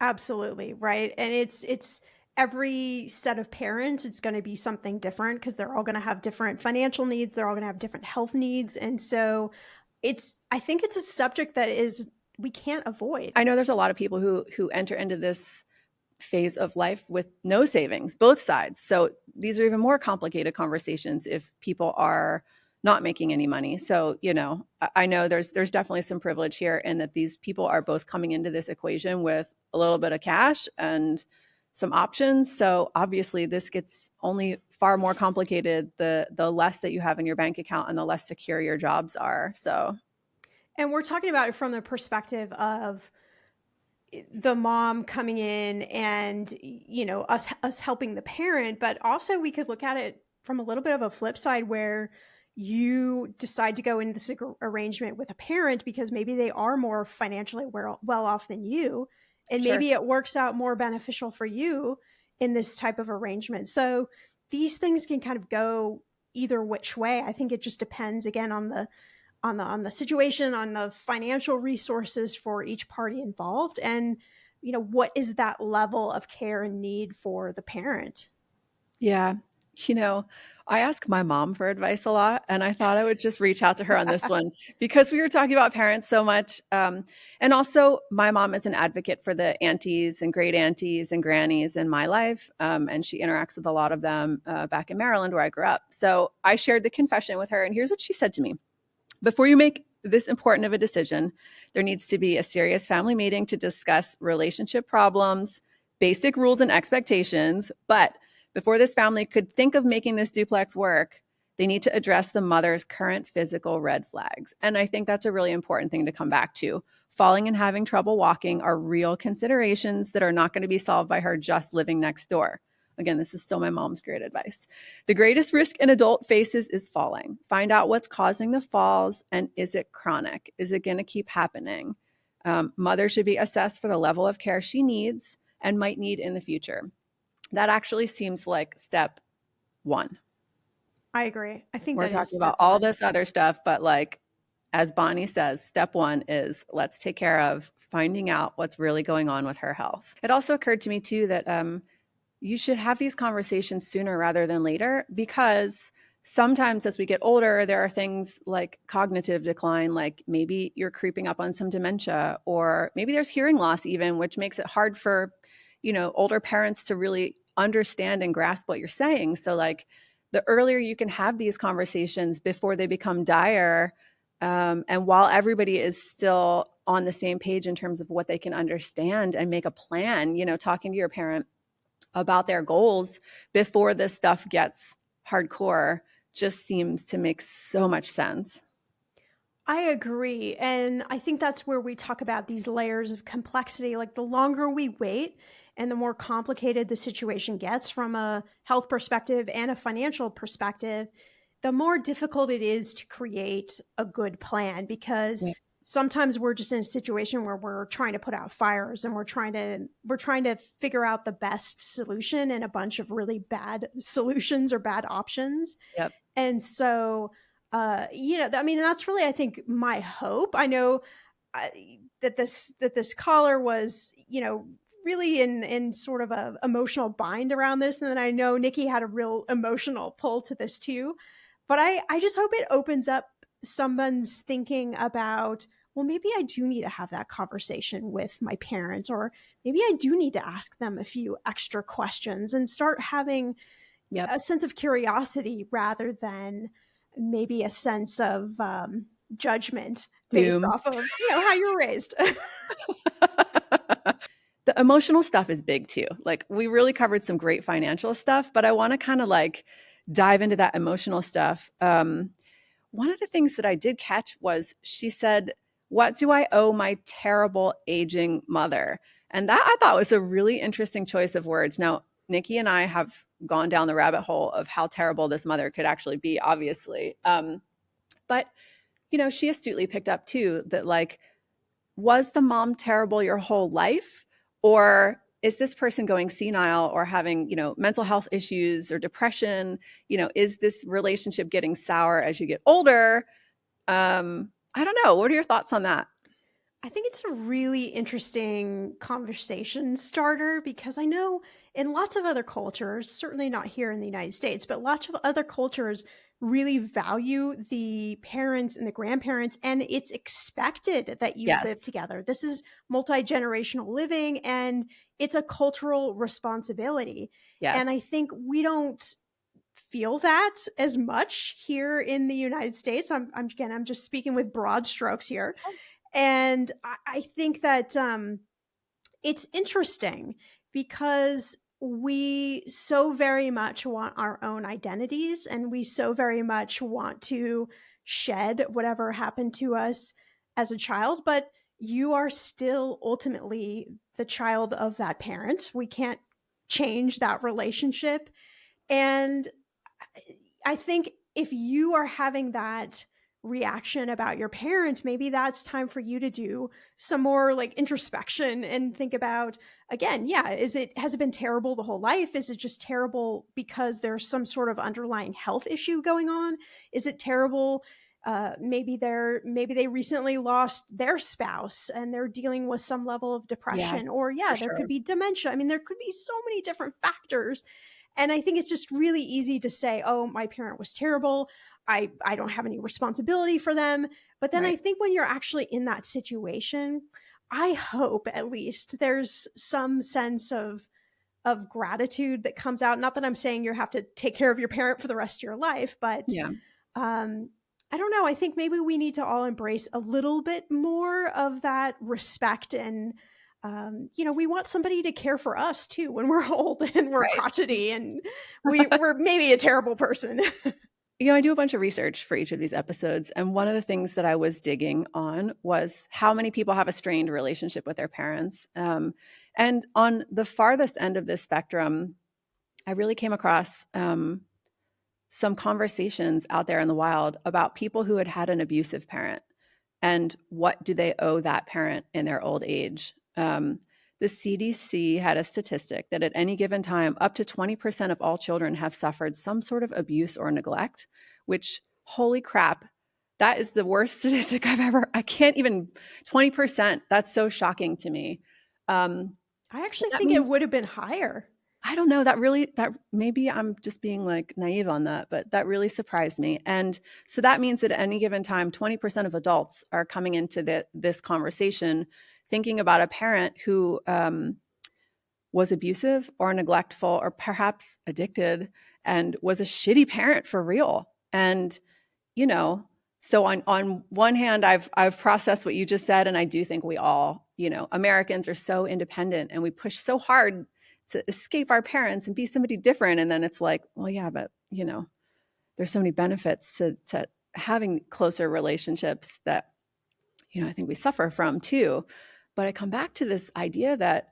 absolutely. Right. And it's every set of parents, it's going to be something different because they're all going to have different financial needs. They're all going to have different health needs. And so I think it's a subject that we can't avoid. I know there's a lot of people who enter into this phase of life with no savings, both sides. So these are even more complicated conversations if people are not making any money. So, I know there's definitely some privilege here in that these people are both coming into this equation with a little bit of cash and some options. So obviously this gets only far more complicated the less that you have in your bank account and the less secure your jobs are. So, and we're talking about it from the perspective of the mom coming in and us helping the parent, but also we could look at it from a little bit of a flip side where you decide to go into this arrangement with a parent because maybe they are more financially well off than you, and sure. maybe it works out more beneficial for you in this type of arrangement. So these things can kind of go either which way. I think it just depends again on the situation, on the financial resources for each party involved, and what is that level of care and need for the parent. Yeah. I ask my mom for advice a lot, and I thought I would just reach out to her on this one because we were talking about parents so much. And also, my mom is an advocate for the aunties and great aunties and grannies in my life. And she interacts with a lot of them back in Maryland where I grew up. So I shared the confession with her, and here's what she said to me. Before you make this important of a decision, there needs to be a serious family meeting to discuss relationship problems, basic rules and expectations. But before this family could think of making this duplex work, they need to address the mother's current physical red flags. And I think that's a really important thing to come back to. Falling and having trouble walking are real considerations that are not going to be solved by her just living next door. Again, this is still my mom's great advice. The greatest risk an adult faces is falling. Find out what's causing the falls, and is it chronic? Is it going to keep happening? Mother should be assessed for the level of care she needs and might need in the future. That actually seems like step one. I agree. I think we're that talking about all this other stuff, but like, as Bonnie says, step one is let's take care of finding out what's really going on with her health. It also occurred to me too that you should have these conversations sooner rather than later, because sometimes as we get older, there are things like cognitive decline, like maybe you're creeping up on some dementia, or maybe there's hearing loss even, which makes it hard for, older parents to really understand and grasp what you're saying. So like the earlier you can have these conversations before they become dire, and while everybody is still on the same page in terms of what they can understand and make a plan, talking to your parent about their goals before this stuff gets hardcore just seems to make so much sense. I agree. And I think that's where we talk about these layers of complexity. Like the longer we wait and the more complicated the situation gets from a health perspective and a financial perspective, the more difficult it is to create a good plan, because sometimes we're just in a situation where we're trying to put out fires and we're trying to figure out the best solution in a bunch of really bad solutions or bad options. Yep. And so that's really, I think, my hope. I know that this caller was, really in sort of a emotional bind around this. And then I know Nikki had a real emotional pull to this too. But I just hope it opens up someone's thinking about, well, maybe I do need to have that conversation with my parents, or maybe I do need to ask them a few extra questions and start having a sense of curiosity rather than maybe a sense of judgment based off of how you're raised. The emotional stuff is big too. Like we really covered some great financial stuff, but I want to kind of like dive into that emotional stuff. One of the things that I did catch was she said, "What do I owe my terrible aging mother?" And that I thought was a really interesting choice of words. Now, Nikki and I have gone down the rabbit hole of how terrible this mother could actually be, obviously. But, she astutely picked up too that like, was the mom terrible your whole life? Or is this person going senile or having, mental health issues or depression? Is this relationship getting sour as you get older? I don't know. What are your thoughts on that? I think it's a really interesting conversation starter because I know in lots of other cultures, certainly not here in the United States, but lots of other cultures really value the parents and the grandparents, and it's expected that you live Yes. together. This is multi-generational living, and it's a cultural responsibility. And I Yes. think we don't feel that as much here in the United States. I'm just speaking with broad strokes here. And I think that it's interesting because we so very much want our own identities and we so very much want to shed whatever happened to us as a child, but you are still ultimately the child of that parent. We can't change that relationship. And I think if you are having that reaction about your parent, maybe that's time for you to do some more like introspection and think about, again, yeah, has it been terrible the whole life? Is it just terrible because there's some sort of underlying health issue going on? Is it terrible? Maybe they recently lost their spouse and they're dealing with some level of Yeah, depression, or for there sure. could be dementia. I mean, there could be so many different factors. And I think it's just really easy to say, oh, my parent was terrible. I don't have any responsibility for them. But then I Right. think when you're actually in that situation, I hope at least there's some sense of gratitude that comes out. Not that I'm saying you have to take care of your parent for the rest of your life, but Yeah. um, I don't know. I think maybe we need to all embrace a little bit more of that respect and we want somebody to care for us too when we're old and we're Right. crotchety and we're maybe a terrible person. I do a bunch of research for each of these episodes. And one of the things that I was digging on was how many people have a strained relationship with their parents. And on the farthest end of this spectrum, I really came across some conversations out there in the wild about people who had had an abusive parent and what do they owe that parent in their old age. The CDC had a statistic that at any given time, up to 20% of all children have suffered some sort of abuse or neglect, which, holy crap, that is the worst statistic I can't even, 20%. That's so shocking to me. I actually That think it means, would have been higher. I don't know, that maybe I'm just being like naive on that, but that really surprised me. And so that means that at any given time, 20% of adults are coming into this conversation thinking about a parent who was abusive or neglectful or perhaps addicted and was a shitty parent for real. And, so on one hand, I've processed what you just said, and I do think we all, Americans are so independent and we push so hard to escape our parents and be somebody different. And then it's like, well, yeah, but there's so many benefits to having closer relationships that, I think we suffer from too. But I come back to this idea that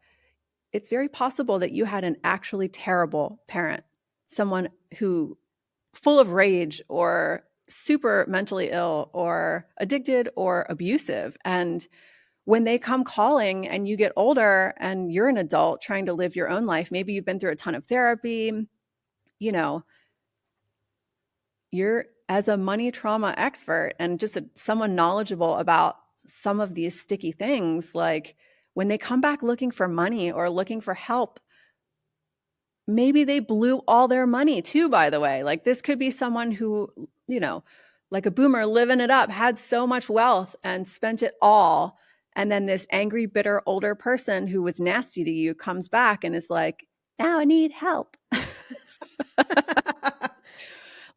it's very possible that you had an actually terrible parent, someone who full of rage or super mentally ill or addicted or abusive. And when they come calling and you get older and you're an adult trying to live your own life, maybe you've been through a ton of therapy, you're as a money trauma expert and just someone knowledgeable about some of these sticky things, like when they come back looking for money or looking for help, maybe they blew all their money too, by the way. Like this could be someone who, like a boomer living it up, had so much wealth and spent it all. And then this angry, bitter, older person who was nasty to you comes back and is like, now I need help.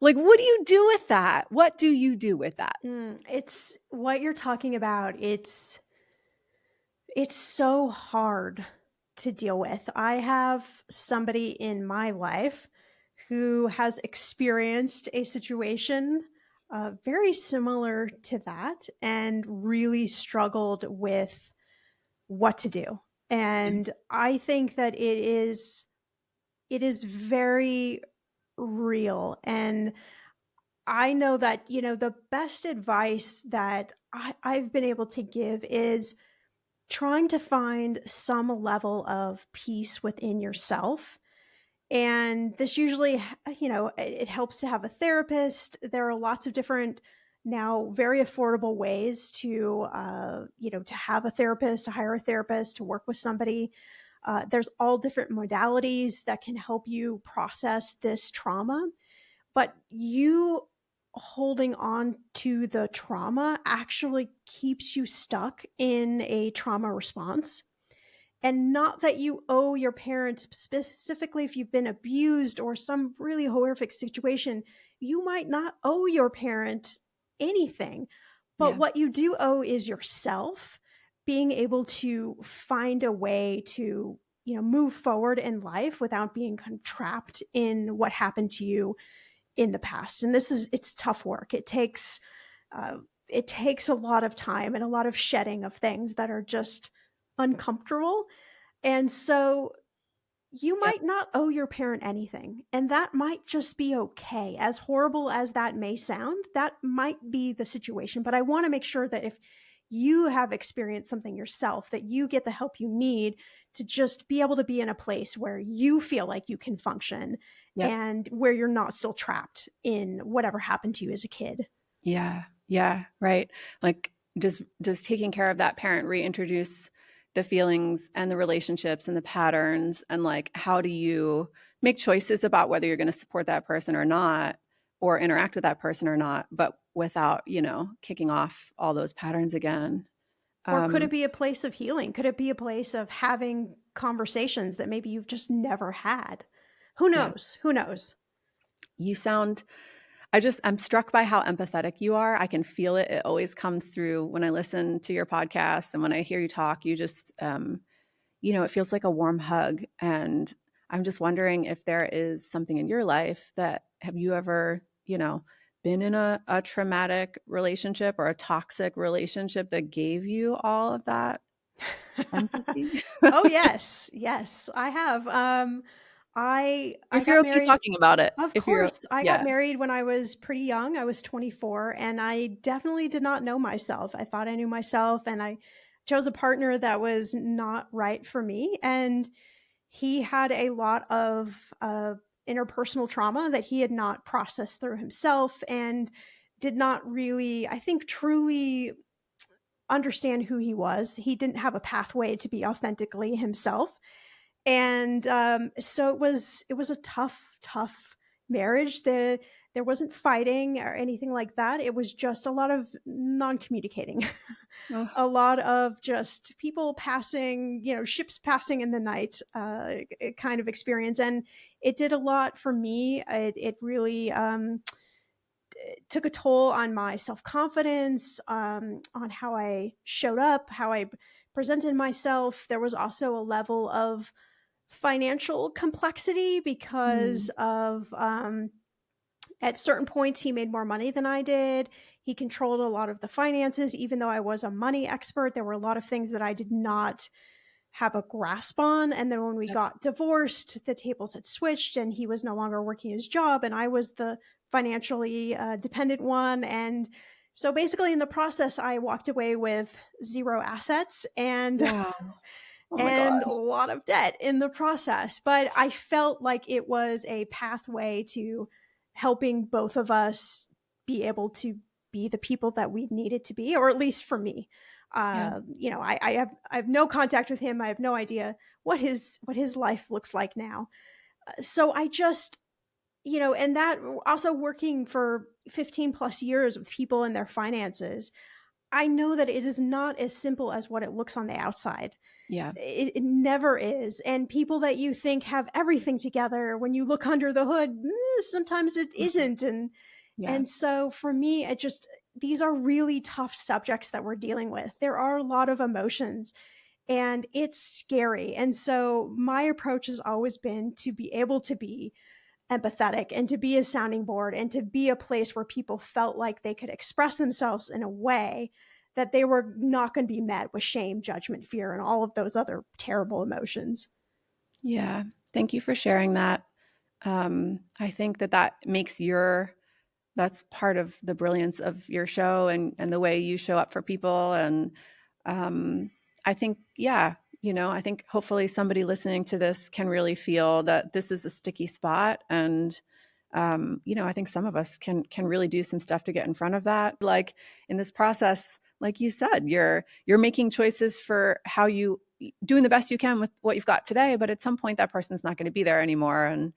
Like, what do you do with that? What do you do with that? It's what you're talking about. It's so hard to deal with. I have somebody in my life who has experienced a situation very similar to that and really struggled with what to do. And I think that it is very real. And I know that, the best advice that I've been able to give is trying to find some level of peace within yourself. And this usually, it helps to have a therapist. There are lots of different now very affordable ways to have a therapist, to hire a therapist, to work with somebody. There's all different modalities that can help you process this trauma. But you holding on to the trauma actually keeps you stuck in a trauma response. And not that you owe your parents, specifically if you've been abused or some really horrific situation, you might not owe your parent anything. But Yeah. what you do owe is yourself being able to find a way to, move forward in life without being kind of trapped in what happened to you in the past. And it's tough work. It takes a lot of time and a lot of shedding of things that are just uncomfortable. And so you Yep. might not owe your parent anything, and that might just be okay. As horrible as that may sound, that might be the situation. But I want to make sure that if you have experienced something yourself, that you get the help you need to just be able to be in a place where you feel like you can function Yep. and where you're not still trapped in whatever happened to you as a kid. Yeah. Yeah. Right. Like does taking care of that parent reintroduce the feelings and the relationships and the patterns, and like how do you make choices about whether you're going to support that person or not, or interact with that person or not, but without, kicking off all those patterns again. Or could it be a place of healing? Could it be a place of having conversations that maybe you've just never had? Who Yeah. knows? Who knows? You sound I'm struck by how empathetic you are. I can feel it. It always comes through when I listen to your podcast and when I hear you talk. You just, it feels like a warm hug. And I'm just wondering if there is something in your life that have you ever, been in a traumatic relationship or a toxic relationship that gave you all of that empathy? Oh yes, yes, I have. I If you're got okay married. talking about it, Of if you're, course, I got yeah, married when I was pretty young. I was 24, and I definitely did not know myself. I thought I knew myself, and I chose a partner that was not right for me. And he had a lot of interpersonal trauma that he had not processed through himself, and did not really, I think, truly understand who he was. He didn't have a pathway to be authentically himself. And so it was a tough marriage. There wasn't fighting or anything like that. It was just a lot of non-communicating, oh, a lot of just people passing, ships passing in the night, kind of experience. And it did a lot for me. It really took a toll on my self-confidence, on how I showed up, how I presented myself. There was also a level of financial complexity because of at certain points he made more money than I did. He controlled a lot of the finances. Even though I was a money expert, there were a lot of things that I did not have a grasp on. And then when we yep. got divorced, the tables had switched, and he was no longer working his job, and I was the financially dependent one. And so basically in the process, I walked away with zero assets and Wow. Oh my God. and a lot of debt in the process. But I felt like it was a pathway to helping both of us be able to be the people that we needed to be, or at least for me. Yeah. I have no contact with him. I have no idea what his life looks like now. So I just, and that also working for 15 plus years with people and their finances, I know that it is not as simple as what it looks on the outside. Yeah. It never is. And people that you think have everything together, when you look under the hood, sometimes it isn't. Yeah. And so for me, these are really tough subjects that we're dealing with. There are a lot of emotions. And it's scary. And so my approach has always been to be able to be empathetic and to be a sounding board and to be a place where people felt like they could express themselves in a way that they were not going to be met with shame, judgment, fear, and all of those other terrible emotions. Yeah. Thank you for sharing that. I think that makes that's part of the brilliance of your show and the way you show up for people. And I think, I think hopefully somebody listening to this can really feel that this is a sticky spot. And, I think some of us can really do some stuff to get in front of that. Like in this process, like you said, you're making choices for how you doing the best you can with what you've got today. But at some point that person's not going to be there anymore. And,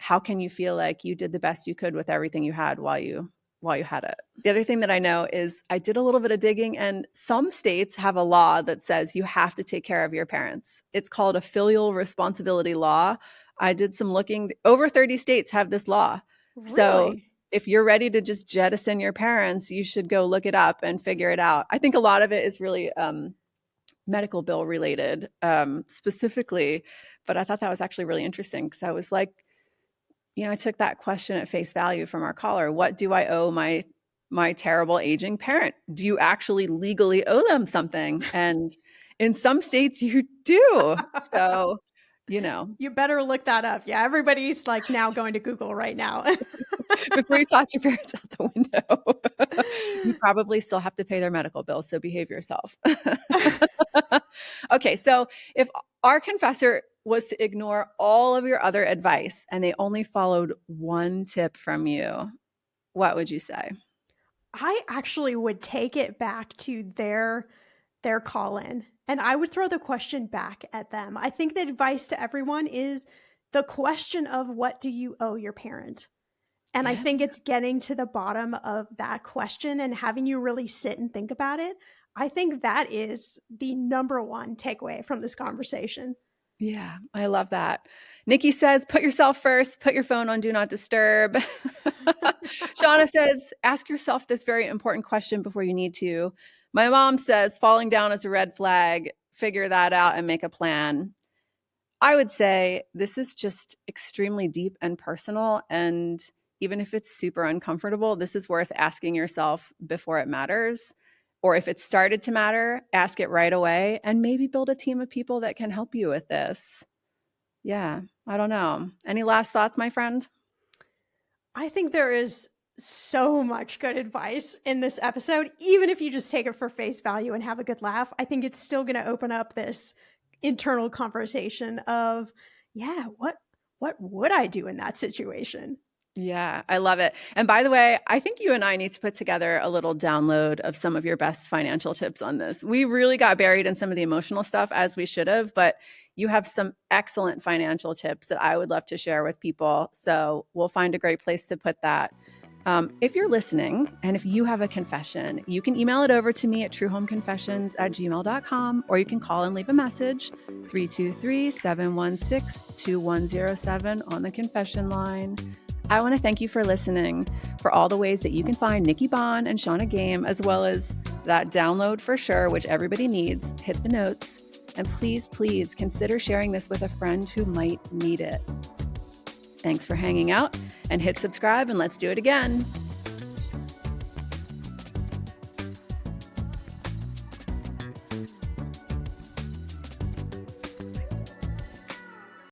how can you feel like you did the best you could with everything you had while you had it? The other thing that I know is I did a little bit of digging, and some states have a law that says you have to take care of your parents. It's called a filial responsibility law. I did some looking. Over 30 states have this law. Really? So if you're ready to just jettison your parents, you should go look it up and figure it out. I think a lot of it is really medical bill related specifically, but I thought that was actually really interesting because I was like, I took that question at face value from our caller. What do I owe my terrible aging parent? Do you actually legally owe them something? And in some states you do. So, You better look that up. Yeah, everybody's like now going to Google right now. before you toss your parents out the window, you probably still have to pay their medical bills. So behave yourself. Okay. So if our confessor was to ignore all of your other advice and they only followed one tip from you, what would you say? I actually would take it back to their call-in, and I would throw the question back at them. I think the advice to everyone is the question of what do you owe your parent? And I think it's getting to the bottom of that question and having you really sit and think about it. I think that is the number one takeaway from this conversation. Yeah, I love that. Nikki says, put yourself first, put your phone on do not disturb. Shauna says, ask yourself this very important question before you need to. My mom says, falling down is a red flag. Figure that out and make a plan. I would say this is just extremely deep and personal. And even if it's super uncomfortable, this is worth asking yourself before it matters. Or if it started to matter, ask it right away and maybe build a team of people that can help you with this. Yeah, I don't know. Any last thoughts, my friend? I think there is so much good advice in this episode. Even if you just take it for face value and have a good laugh, I think it's still going to open up this internal conversation of, what would I do in that situation? Yeah, I love it. And by the way, I think you and I need to put together a little download of some of your best financial tips on this. We really got buried in some of the emotional stuff, as we should have, but you have some excellent financial tips that I would love to share with people. So we'll find a great place to put that. If you're listening and if you have a confession, you can email it over to me at truehomeconfessions@gmail.com, or you can call and leave a message, 323-716-2107 on the confession line. I want to thank you for listening, for all the ways that you can find Nikki Bon and Shauna Game, as well as that download for sure, which everybody needs. Hit the notes. And please, please consider sharing this with a friend who might need it. Thanks for hanging out, and hit subscribe, and let's do it again.